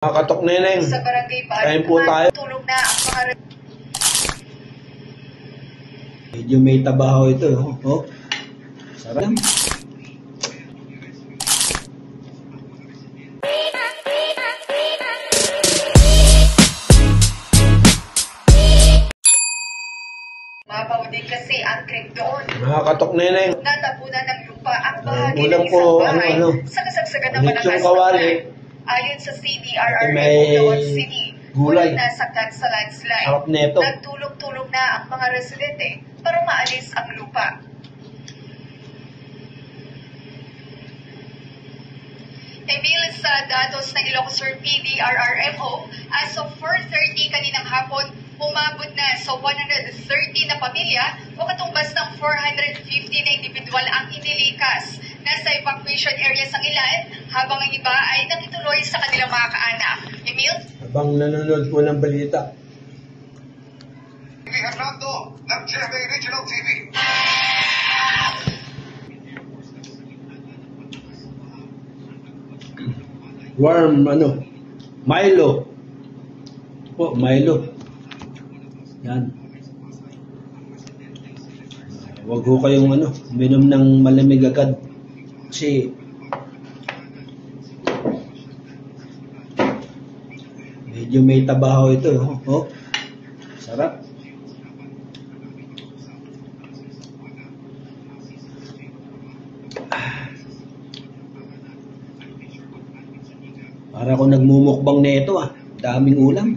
Mga katok neneng, Sa barangay kain po tayo. tulong na ang mga Medyo may tabaho ito. Oh. Sarap. mabaw din kasi ang trip doon. Mga katok neneng, Natapunan ng lupa ang bahagi ulam ng po, isang bahay sa kasagsagan ng lechong malakas kawali. Ayon sa CDRRM May Bulacan City, gulay. walang nasaktan sa landslide. Sarap neto. Nagtulong-tulong na ang mga residente para maalis ang lupa. Emil, sa datos ng Ilocos Sur PDRRMO, as of 4:30 kaninang hapon, umabot na sa 130 na pamilya o katumbas ng 450 na individual ang inilikas. Nasa evacuation areas ang ilan, habang ang iba ay nakituloy sa kanilang mga kaanak. Emil? Habang nanonood po ng balita. Hernando ng GMA Regional TV. Warm, Milo. Po, Milo. Yan. Huwag ho kayong minom ng malamig agad. Kasi medyo may tabaho ito. Oh. Sarap. Para ako nagmumukbang na ito Daming ulam.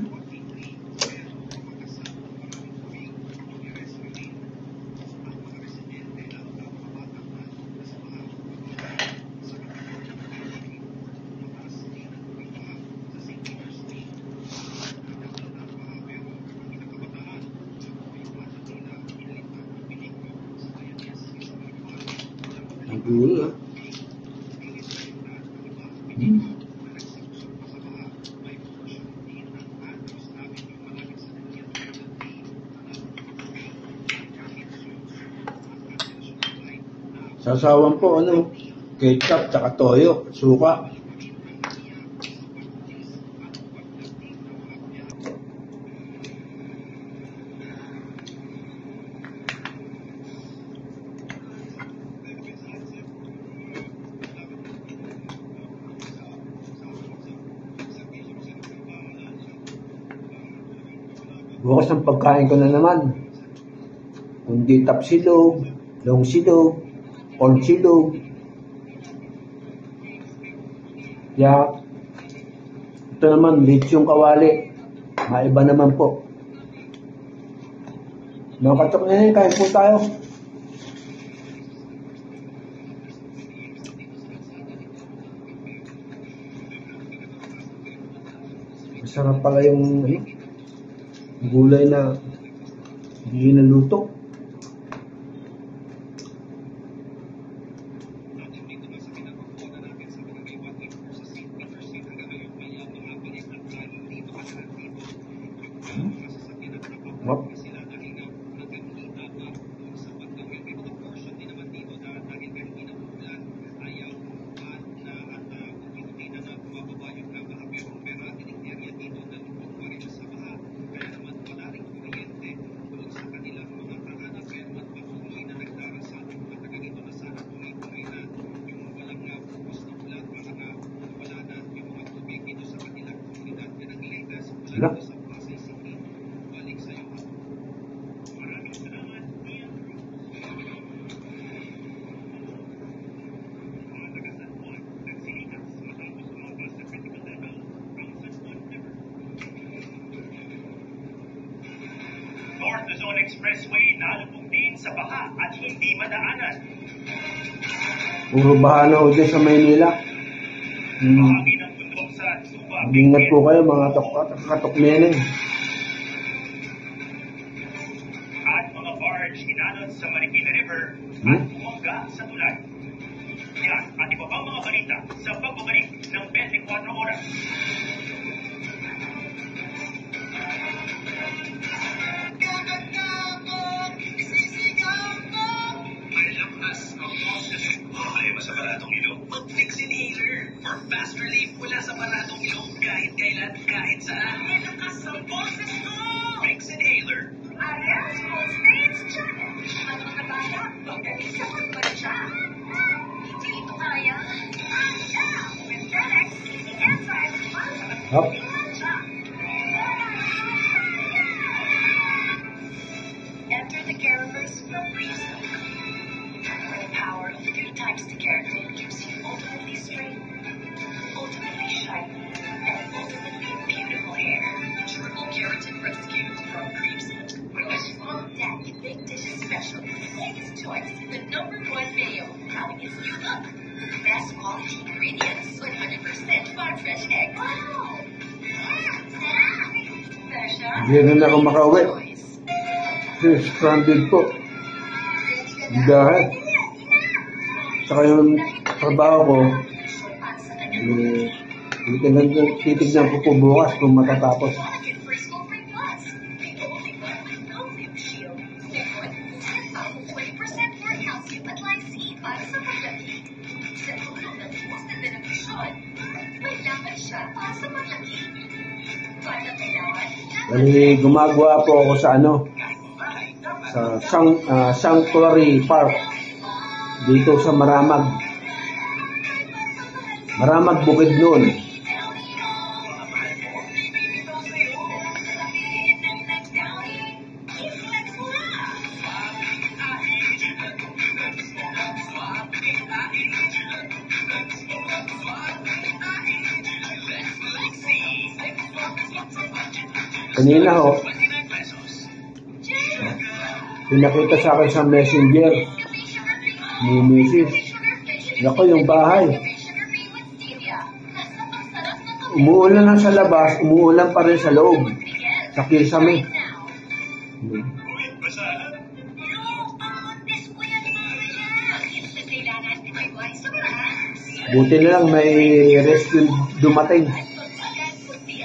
Ang gulo Sasawan po ketchup tsaka toyo, suka. Bukas ang pagkain ko na naman. Kundi tapsilog, long silog, corn silog. Kaya, ito naman, lechong kawali. Maiba naman po. Mga katok na yun, kain po tayo. Masarap pala yung gulay na hindi naluto. Sarap. North Luzon Expressway nalubog din sa baha at hindi madaanan. Puro baha na dyan sa Maynila. Bahagi ng bundok sa Suba. Ingat po kayo mga katok neneng. At mga barge inanod sa Marikina River at bumangga sa tulay. Yan at iba pang mga balita sa pagbabalik ng 24 oras. Problema sa baratong ilong? Mag-Fix Inhaler for fast relief mula sa baratong ilong kahit kailan. at kahit saan. Malakas ang boses ko! Vicks Inhaler. Ayan, small states challenge. Ang mga bata, magaling sa pagbansya. Hindi ito kaya. Now, with FedEx, the enzymes para sa Hop. pagbansya. Enter the characters from Freestock. The power of 3 times the keratin gives you ultimately straight, ultimately shiny, and ultimately beautiful hair. Triple keratin rescue from Creamsilk. Wish on deck, Big Dishes Special. Latest choice, the #1 video, having its new look. Best quality ingredients, 100% farm fresh egg. Wow! Hindi rin ako makauwi. Stranded po. Dahil saka yung trabaho ko, titignan ko po bukas kung matatapos. Bali, gumagawa po ako sa Sanctuary Park dito sa Maramag. Maramag Bukidnon. Kanina ho, pinakita sa akin sa messenger ni Mrs. Ako yung bahay. Umuulan lang sa labas, umuulan pa rin sa loob. Sa kisame. Buti na lang may rescue dumating.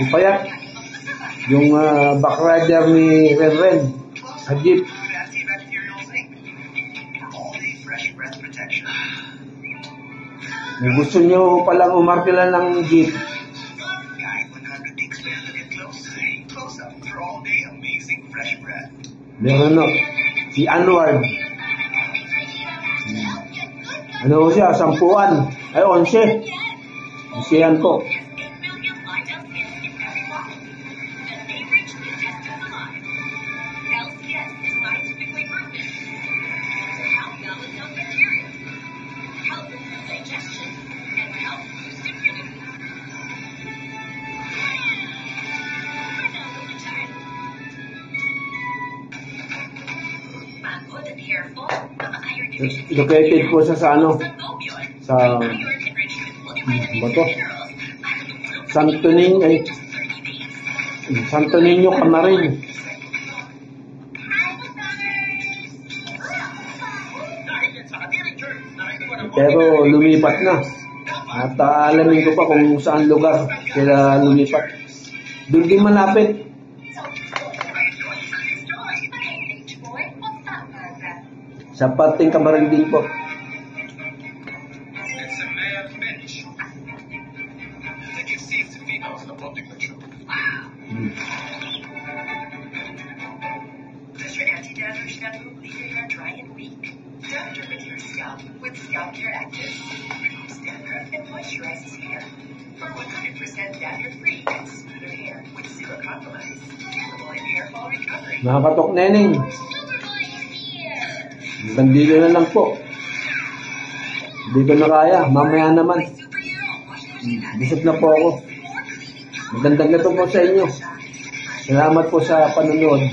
Ipayat. Yung backrider ni Renren sa jeep. Kung gusto nyo palang umarkila ng jeep, meron no, si Anwar. Ano siya, 10 ay 11. 11 po. Located po sa bato. Santo Niño Camarin. Pero lumipat na. At alamin ko pa kung saan lugar sila lumipat. Doon din malapit. Sa pating Camarin din po. Does your anti-dandruff shampoo leave your hair dry and weak? Dandruff with your scalp with Scalp Care Active. Removes dandruff and moisturizes hair. For 100% dandruff-free and smoother hair with zero compromise. Available in hair fall recovery. Nakakatok neneng. Bandilo na lang po. Hindi ko na kaya. Mamaya naman. Busog na po ako. Magandang gato po sa inyo. Salamat po sa panonood.